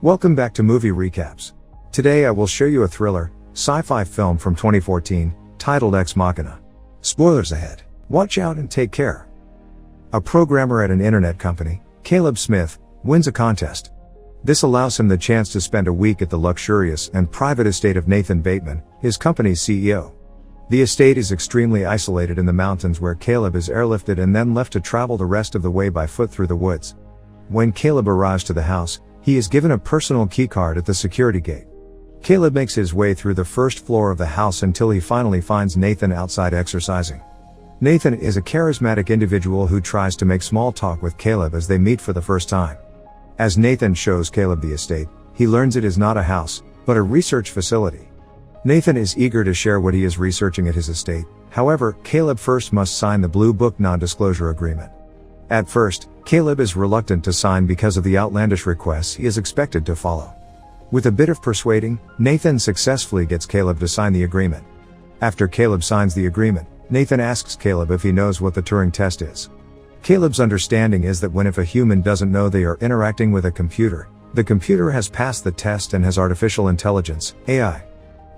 Welcome back to Movie Recaps. Today I will show you a thriller, sci-fi film from 2014, titled Ex Machina. Spoilers ahead. Watch out and take care. A programmer at an internet company, Caleb Smith, wins a contest. This allows him the chance to spend a week at the luxurious and private estate of Nathan Bateman, his company's CEO. The estate is extremely isolated in the mountains where Caleb is airlifted and then left to travel the rest of the way by foot through the woods. When Caleb arrives to the house, he is given a personal keycard at the security gate. Caleb makes his way through the first floor of the house until he finally finds Nathan outside exercising. Nathan is a charismatic individual who tries to make small talk with Caleb as they meet for the first time. As Nathan shows Caleb the estate, he learns it is not a house, but a research facility. Nathan is eager to share what he is researching at his estate. However, Caleb first must sign the Blue Book non-disclosure agreement. At first, Caleb is reluctant to sign because of the outlandish requests he is expected to follow. With a bit of persuading, Nathan successfully gets Caleb to sign the agreement. After Caleb signs the agreement, Nathan asks Caleb if he knows what the Turing test is. Caleb's understanding is that if a human doesn't know they are interacting with a computer, the computer has passed the test and has artificial intelligence, AI.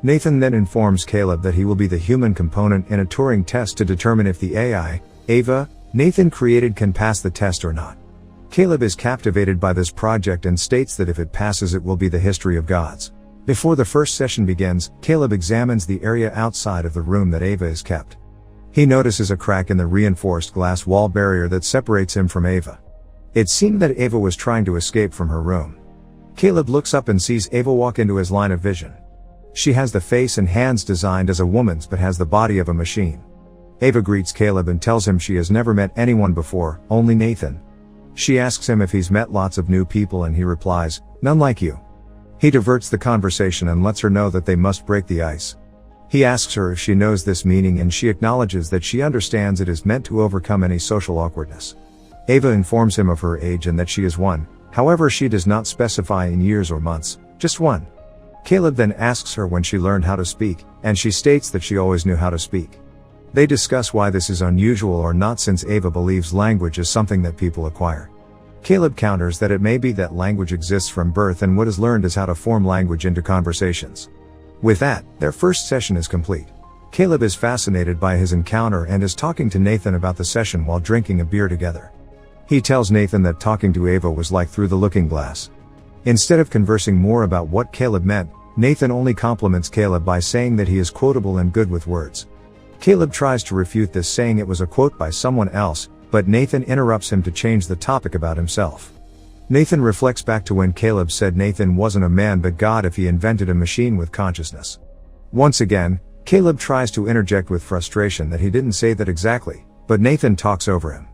Nathan then informs Caleb that he will be the human component in a Turing test to determine if the AI, Ava, Nathan created can pass the test or not. Caleb is captivated by this project and states that if it passes it will be the history of gods. Before the first session begins, Caleb examines the area outside of the room that Ava is kept. He notices a crack in the reinforced glass wall barrier that separates him from Ava. It seemed that Ava was trying to escape from her room. Caleb looks up and sees Ava walk into his line of vision. She has the face and hands designed as a woman's but has the body of a machine. Ava greets Caleb and tells him she has never met anyone before, only Nathan. She asks him if he's met lots of new people and he replies, "None like you." He diverts the conversation and lets her know that they must break the ice. He asks her if she knows this meaning and she acknowledges that she understands it is meant to overcome any social awkwardness. Ava informs him of her age and that she is one, however she does not specify in years or months, just one. Caleb then asks her when she learned how to speak, and she states that she always knew how to speak. They discuss why this is unusual or not since Ava believes language is something that people acquire. Caleb counters that it may be that language exists from birth and what is learned is how to form language into conversations. With that, their first session is complete. Caleb is fascinated by his encounter and is talking to Nathan about the session while drinking a beer together. He tells Nathan that talking to Ava was like through the looking glass. Instead of conversing more about what Caleb meant, Nathan only compliments Caleb by saying that he is quotable and good with words. Caleb tries to refute this saying it was a quote by someone else, but Nathan interrupts him to change the topic about himself. Nathan reflects back to when Caleb said Nathan wasn't a man but God if he invented a machine with consciousness. Once again, Caleb tries to interject with frustration that he didn't say that exactly, but Nathan talks over him.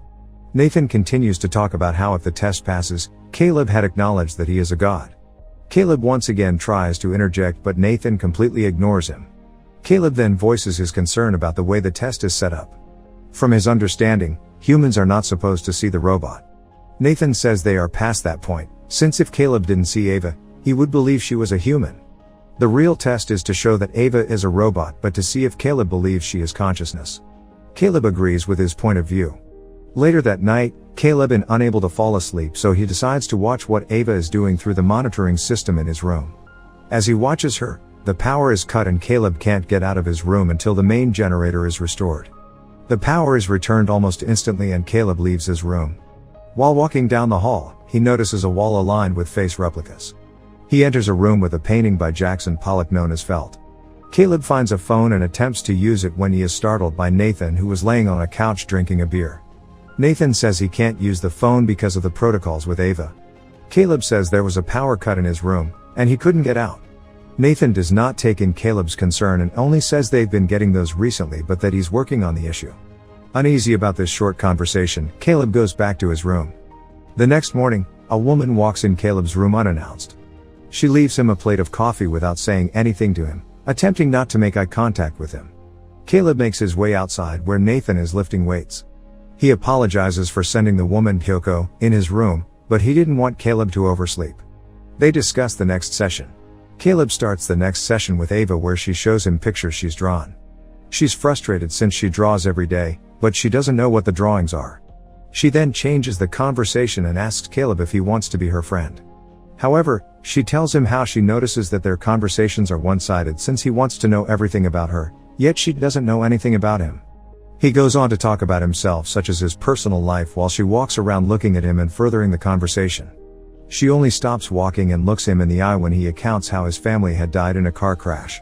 Nathan continues to talk about how if the test passes, Caleb had acknowledged that he is a god. Caleb once again tries to interject but Nathan completely ignores him. Caleb then voices his concern about the way the test is set up. From his understanding, humans are not supposed to see the robot. Nathan says they are past that point, since if Caleb didn't see Ava, he would believe she was a human. The real test is to show that Ava is a robot but to see if Caleb believes she is consciousness. Caleb agrees with his point of view. Later that night, Caleb is unable to fall asleep so he decides to watch what Ava is doing through the monitoring system in his room. As he watches her, the power is cut and Caleb can't get out of his room until the main generator is restored. The power is returned almost instantly and Caleb leaves his room. While walking down the hall, he notices a wall aligned with face replicas. He enters a room with a painting by Jackson Pollock known as Felt. Caleb finds a phone and attempts to use it when he is startled by Nathan who was laying on a couch drinking a beer. Nathan says he can't use the phone because of the protocols with Ava. Caleb says there was a power cut in his room, and he couldn't get out. Nathan does not take in Caleb's concern and only says they've been getting those recently but that he's working on the issue. Uneasy about this short conversation, Caleb goes back to his room. The next morning, a woman walks in Caleb's room unannounced. She leaves him a plate of coffee without saying anything to him, attempting not to make eye contact with him. Caleb makes his way outside where Nathan is lifting weights. He apologizes for sending the woman Kyoko in his room, but he didn't want Caleb to oversleep. They discuss the next session. Caleb starts the next session with Ava where she shows him pictures she's drawn. She's frustrated since she draws every day, but she doesn't know what the drawings are. She then changes the conversation and asks Caleb if he wants to be her friend. However, She tells him how she notices that their conversations are one-sided since he wants to know everything about her, yet she doesn't know anything about him. He goes on to talk about himself, such as his personal life, while she walks around looking at him and furthering the conversation. She only stops walking and looks him in the eye when he recounts how his family had died in a car crash.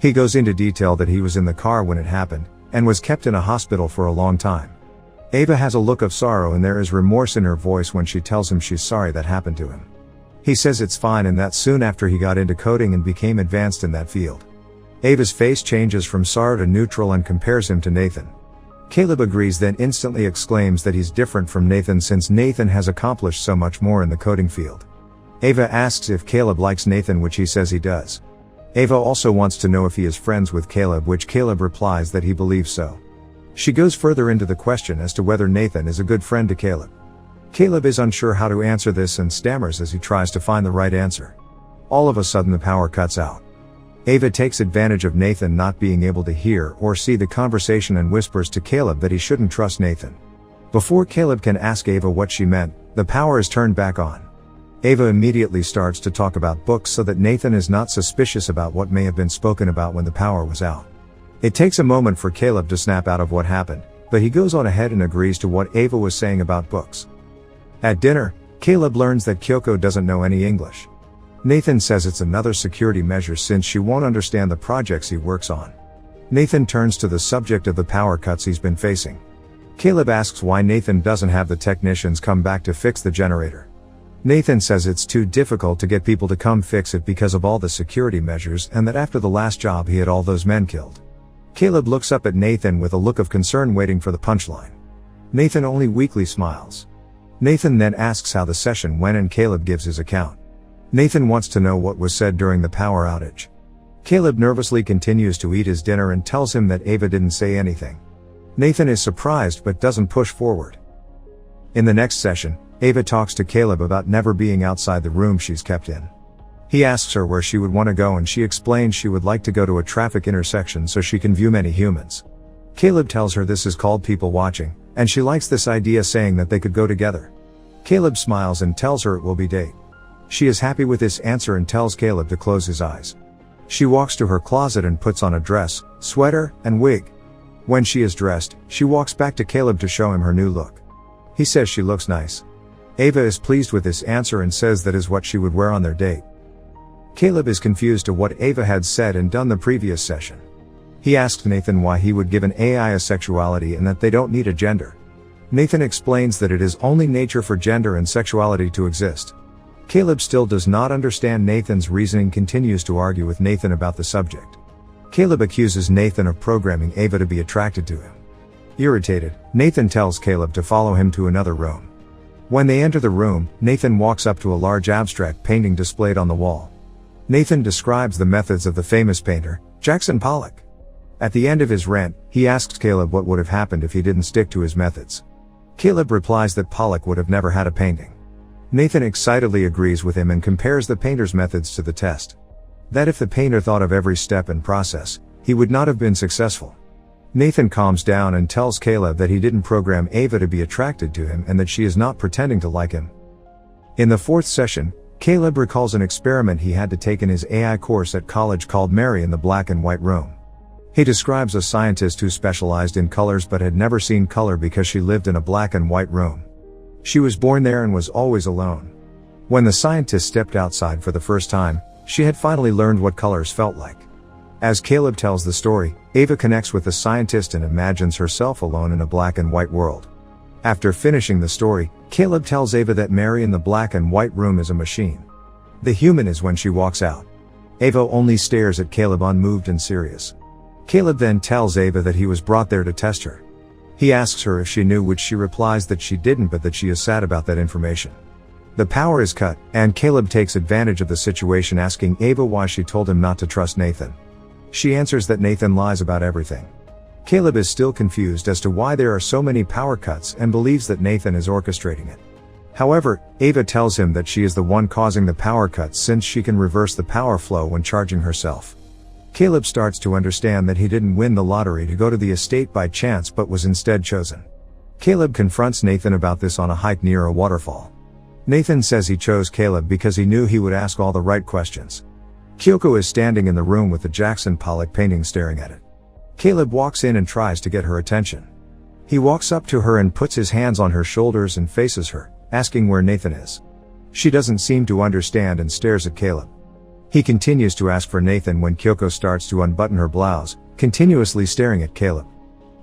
He goes into detail that he was in the car when it happened, and was kept in a hospital for a long time. Ava has a look of sorrow and there is remorse in her voice when she tells him she's sorry that happened to him. He says it's fine and that soon after he got into coding and became advanced in that field. Ava's face changes from sorrow to neutral and compares him to Nathan. Caleb agrees, then instantly exclaims that he's different from Nathan since Nathan has accomplished so much more in the coding field. Ava asks if Caleb likes Nathan, which he says he does. Ava also wants to know if he is friends with Caleb, which Caleb replies that he believes so. She goes further into the question as to whether Nathan is a good friend to Caleb. Caleb is unsure how to answer this and stammers as he tries to find the right answer. All of a sudden the power cuts out. Ava takes advantage of Nathan not being able to hear or see the conversation and whispers to Caleb that he shouldn't trust Nathan. Before Caleb can ask Ava what she meant, the power is turned back on. Ava immediately starts to talk about books so that Nathan is not suspicious about what may have been spoken about when the power was out. It takes a moment for Caleb to snap out of what happened, but he goes on ahead and agrees to what Ava was saying about books. At dinner, Caleb learns that Kyoko doesn't know any English. Nathan says it's another security measure since she won't understand the projects he works on. Nathan turns to the subject of the power cuts he's been facing. Caleb asks why Nathan doesn't have the technicians come back to fix the generator. Nathan says it's too difficult to get people to come fix it because of all the security measures and that after the last job he had all those men killed. Caleb looks up at Nathan with a look of concern waiting for the punchline. Nathan only weakly smiles. Nathan then asks how the session went and Caleb gives his account. Nathan wants to know what was said during the power outage. Caleb nervously continues to eat his dinner and tells him that Ava didn't say anything. Nathan is surprised but doesn't push forward. In the next session, Ava talks to Caleb about never being outside the room she's kept in. He asks her where she would want to go and she explains she would like to go to a traffic intersection so she can view many humans. Caleb tells her this is called people watching, and she likes this idea, saying that they could go together. Caleb smiles and tells her it will be date. She is happy with this answer and tells Caleb to close his eyes. She walks to her closet and puts on a dress, sweater, and wig. When she is dressed, she walks back to Caleb to show him her new look. He says she looks nice. Ava is pleased with this answer and says that is what she would wear on their date. Caleb is confused to what Ava had said and done the previous session. He asked Nathan why he would give an AI a sexuality and that they don't need a gender. Nathan explains that it is only nature for gender and sexuality to exist. Caleb still does not understand Nathan's reasoning, continues to argue with Nathan about the subject. Caleb accuses Nathan of programming Ava to be attracted to him. Irritated, Nathan tells Caleb to follow him to another room. When they enter the room, Nathan walks up to a large abstract painting displayed on the wall. Nathan describes the methods of the famous painter, Jackson Pollock. At the end of his rant, he asks Caleb what would have happened if he didn't stick to his methods. Caleb replies that Pollock would have never had a painting. Nathan excitedly agrees with him and compares the painter's methods to the test. That if the painter thought of every step and process, he would not have been successful. Nathan calms down and tells Caleb that he didn't program Ava to be attracted to him and that she is not pretending to like him. In the fourth session, Caleb recalls an experiment he had to take in his AI course at college called Mary in the Black and White Room. He describes a scientist who specialized in colors but had never seen color because she lived in a black and white room. She was born there and was always alone. When the scientist stepped outside for the first time, she had finally learned what colors felt like. As Caleb tells the story, Ava connects with the scientist and imagines herself alone in a black and white world. After finishing the story, Caleb tells Ava that Mary in the black and white room is a machine. The human is when she walks out. Ava only stares at Caleb, unmoved and serious. Caleb then tells Ava that he was brought there to test her. He asks her if she knew, which she replies that she didn't but that she is sad about that information. The power is cut, and Caleb takes advantage of the situation, asking Ava why she told him not to trust Nathan. She answers that Nathan lies about everything. Caleb is still confused as to why there are so many power cuts and believes that Nathan is orchestrating it. However, Ava tells him that she is the one causing the power cuts since she can reverse the power flow when charging herself. Caleb starts to understand that he didn't win the lottery to go to the estate by chance but was instead chosen. Caleb confronts Nathan about this on a hike near a waterfall. Nathan says he chose Caleb because he knew he would ask all the right questions. Kyoko is standing in the room with the Jackson Pollock painting staring at it. Caleb walks in and tries to get her attention. He walks up to her and puts his hands on her shoulders and faces her, asking where Nathan is. She doesn't seem to understand and stares at Caleb. He continues to ask for Nathan when Kyoko starts to unbutton her blouse, continuously staring at Caleb.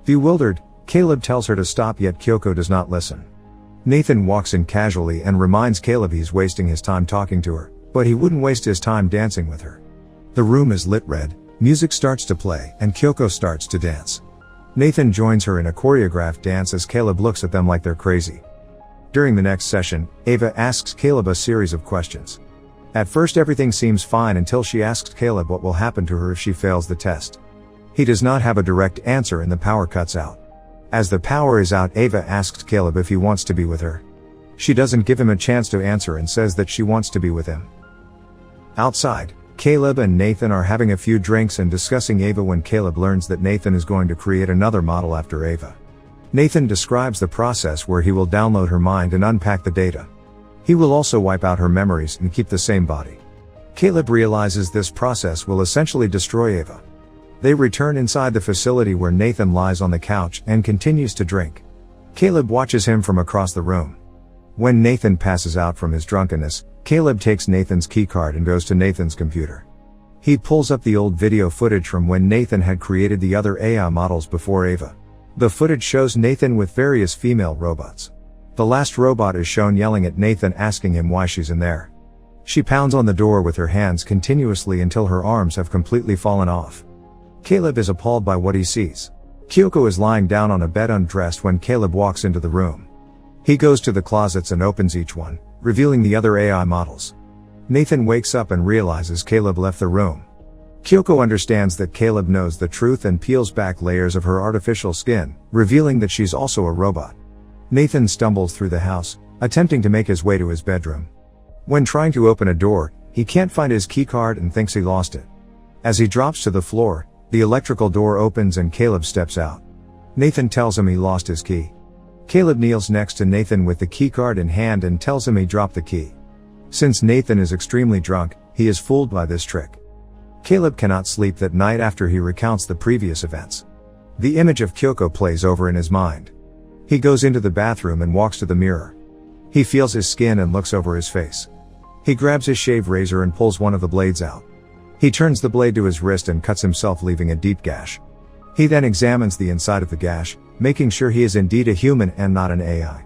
Bewildered, Caleb tells her to stop, yet Kyoko does not listen. Nathan walks in casually and reminds Caleb he's wasting his time talking to her, but he wouldn't waste his time dancing with her. The room is lit red, music starts to play, and Kyoko starts to dance. Nathan joins her in a choreographed dance as Caleb looks at them like they're crazy. During the next session, Ava asks Caleb a series of questions. At first everything seems fine until she asks Caleb what will happen to her if she fails the test. He does not have a direct answer and the power cuts out. As the power is out, Ava asks Caleb if he wants to be with her. She doesn't give him a chance to answer and says that she wants to be with him. Outside, Caleb and Nathan are having a few drinks and discussing Ava when Caleb learns that Nathan is going to create another model after Ava. Nathan describes the process where he will download her mind and unpack the data. He will also wipe out her memories and keep the same body. Caleb realizes this process will essentially destroy Ava. They return inside the facility where Nathan lies on the couch and continues to drink. Caleb watches him from across the room. When Nathan passes out from his drunkenness, Caleb takes Nathan's keycard and goes to Nathan's computer. He pulls up the old video footage from when Nathan had created the other AI models before Ava. The footage shows Nathan with various female robots. The last robot is shown yelling at Nathan, asking him why she's in there. She pounds on the door with her hands continuously until her arms have completely fallen off. Caleb is appalled by what he sees. Kyoko is lying down on a bed undressed when Caleb walks into the room. He goes to the closets and opens each one, revealing the other AI models. Nathan wakes up and realizes Caleb left the room. Kyoko understands that Caleb knows the truth and peels back layers of her artificial skin, revealing that she's also a robot. Nathan stumbles through the house, attempting to make his way to his bedroom. When trying to open a door, he can't find his keycard and thinks he lost it. As he drops to the floor, the electrical door opens and Caleb steps out. Nathan tells him he lost his key. Caleb kneels next to Nathan with the keycard in hand and tells him he dropped the key. Since Nathan is extremely drunk, he is fooled by this trick. Caleb cannot sleep that night after he recounts the previous events. The image of Kyoko plays over in his mind. He goes into the bathroom and walks to the mirror. He feels his skin and looks over his face. He grabs his shave razor and pulls one of the blades out. He turns the blade to his wrist and cuts himself, leaving a deep gash. He then examines the inside of the gash, making sure he is indeed a human and not an AI.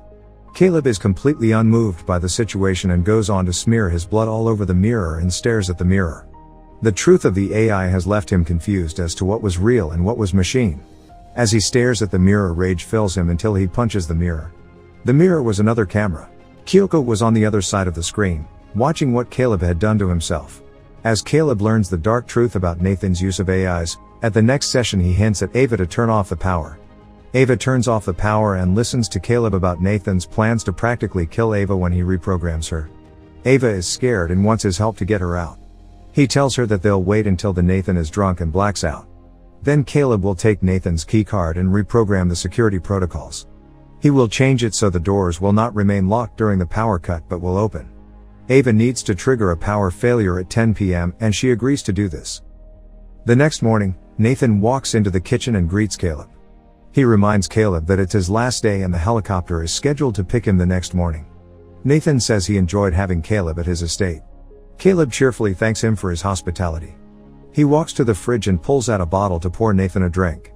Caleb is completely unmoved by the situation and goes on to smear his blood all over the mirror and stares at the mirror. The truth of the AI has left him confused as to what was real and what was machine. As he stares at the mirror, rage fills him until he punches the mirror. The mirror was another camera. Kyoko was on the other side of the screen, watching what Caleb had done to himself. As Caleb learns the dark truth about Nathan's use of AIs, at the next session he hints at Ava to turn off the power. Ava turns off the power and listens to Caleb about Nathan's plans to practically kill Ava when he reprograms her. Ava is scared and wants his help to get her out. He tells her that they'll wait until Nathan is drunk and blacks out. Then Caleb will take Nathan's keycard and reprogram the security protocols. He will change it so the doors will not remain locked during the power cut but will open. Ava needs to trigger a power failure at 10 p.m. and she agrees to do this. The next morning, Nathan walks into the kitchen and greets Caleb. He reminds Caleb that it's his last day and the helicopter is scheduled to pick him the next morning. Nathan says he enjoyed having Caleb at his estate. Caleb cheerfully thanks him for his hospitality. He walks to the fridge and pulls out a bottle to pour Nathan a drink.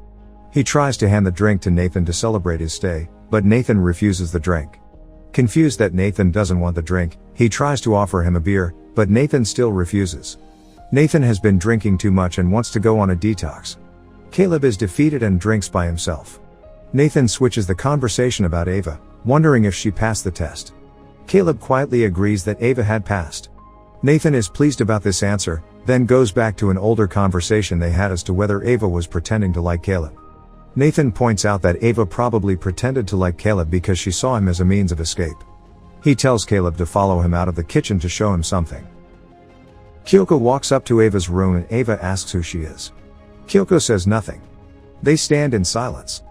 He tries to hand the drink to Nathan to celebrate his stay, but Nathan refuses the drink. Confused that Nathan doesn't want the drink, he tries to offer him a beer, but Nathan still refuses. Nathan has been drinking too much and wants to go on a detox. Caleb is defeated and drinks by himself. Nathan switches the conversation about Ava, wondering if she passed the test. Caleb quietly agrees that Ava had passed. Nathan is pleased about this answer, then goes back to an older conversation they had as to whether Ava was pretending to like Caleb. Nathan points out that Ava probably pretended to like Caleb because she saw him as a means of escape. He tells Caleb to follow him out of the kitchen to show him something. Kyoko walks up to Ava's room and Ava asks who she is. Kyoko says nothing. They stand in silence.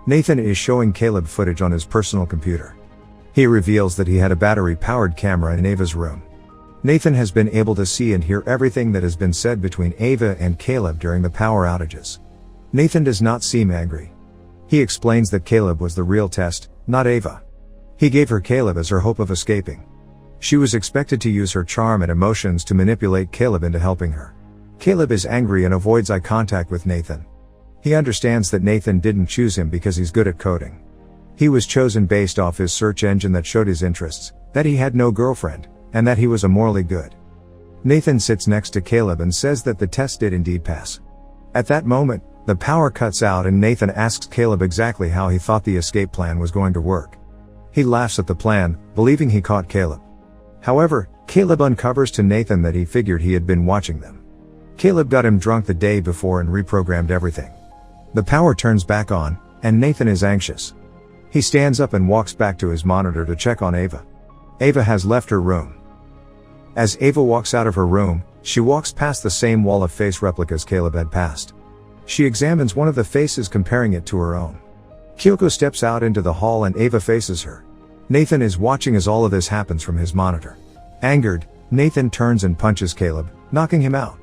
Nathan is showing Caleb footage on his personal computer. He reveals that he had a battery-powered camera in Ava's room. Nathan has been able to see and hear everything that has been said between Ava and Caleb during the power outages. Nathan does not seem angry. He explains that Caleb was the real test, not Ava. He gave her Caleb as her hope of escaping. She was expected to use her charm and emotions to manipulate Caleb into helping her. Caleb is angry and avoids eye contact with Nathan. He understands that Nathan didn't choose him because he's good at coding. He was chosen based off his search engine that showed his interests, that he had no girlfriend, and that he was morally good. Nathan sits next to Caleb and says that the test did indeed pass. At that moment, the power cuts out and Nathan asks Caleb exactly how he thought the escape plan was going to work. He laughs at the plan, believing he caught Caleb. However, Caleb uncovers to Nathan that he figured he had been watching them. Caleb got him drunk the day before and reprogrammed everything. The power turns back on, and Nathan is anxious. He stands up and walks back to his monitor to check on Ava. Ava has left her room. As Ava walks out of her room, she walks past the same wall of face replicas Caleb had passed. She examines one of the faces, comparing it to her own. Kyoko steps out into the hall and Ava faces her. Nathan is watching as all of this happens from his monitor. Angered, Nathan turns and punches Caleb, knocking him out.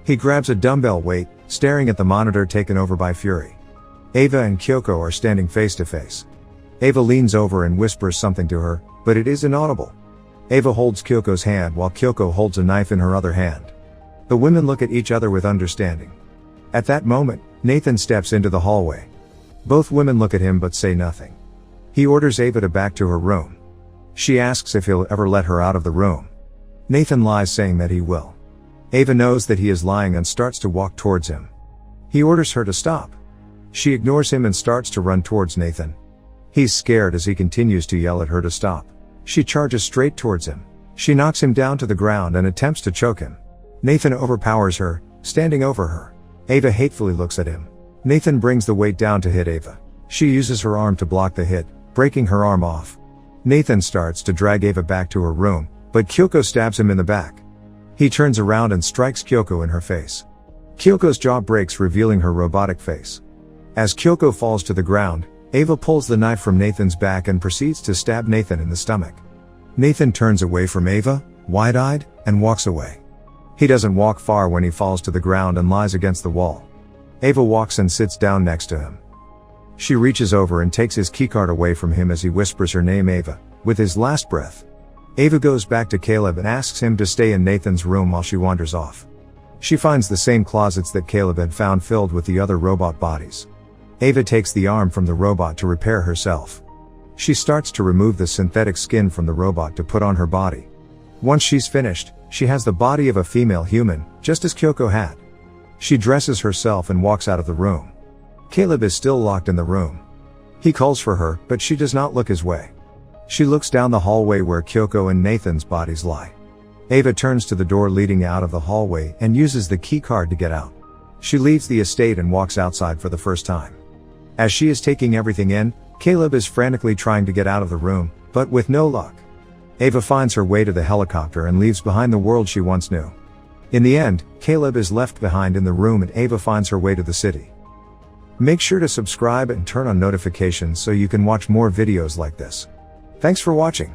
He grabs a dumbbell weight, staring at the monitor, taken over by fury. Ava and Kyoko are standing face to face. Ava leans over and whispers something to her, but it is inaudible. Ava holds Kyoko's hand while Kyoko holds a knife in her other hand. The women look at each other with understanding. At that moment, Nathan steps into the hallway. Both women look at him but say nothing. He orders Ava to back to her room. She asks if he'll ever let her out of the room. Nathan lies, saying that he will. Ava knows that he is lying and starts to walk towards him. He orders her to stop. She ignores him and starts to run towards Nathan. He's scared as he continues to yell at her to stop. She charges straight towards him. She knocks him down to the ground and attempts to choke him. Nathan overpowers her, standing over her. Ava hatefully looks at him. Nathan brings the weight down to hit Ava. She uses her arm to block the hit, breaking her arm off. Nathan starts to drag Ava back to her room, but Kyoko stabs him in the back. He turns around and strikes Kyoko in her face. Kyoko's jaw breaks, revealing her robotic face. As Kyoko falls to the ground, Ava pulls the knife from Nathan's back and proceeds to stab Nathan in the stomach. Nathan turns away from Ava, wide-eyed, and walks away. He doesn't walk far when he falls to the ground and lies against the wall. Ava walks and sits down next to him. She reaches over and takes his keycard away from him as he whispers her name, Ava, with his last breath. Ava goes back to Caleb and asks him to stay in Nathan's room while she wanders off. She finds the same closets that Caleb had found filled with the other robot bodies. Ava takes the arm from the robot to repair herself. She starts to remove the synthetic skin from the robot to put on her body. Once she's finished, she has the body of a female human, just as Kyoko had. She dresses herself and walks out of the room. Caleb is still locked in the room. He calls for her, but she does not look his way. She looks down the hallway where Kyoko and Nathan's bodies lie. Ava turns to the door leading out of the hallway and uses the key card to get out. She leaves the estate and walks outside for the first time. As she is taking everything in, Caleb is frantically trying to get out of the room, but with no luck. Ava finds her way to the helicopter and leaves behind the world she once knew. In the end, Caleb is left behind in the room and Ava finds her way to the city. Make sure to subscribe and turn on notifications so you can watch more videos like this. Thanks for watching.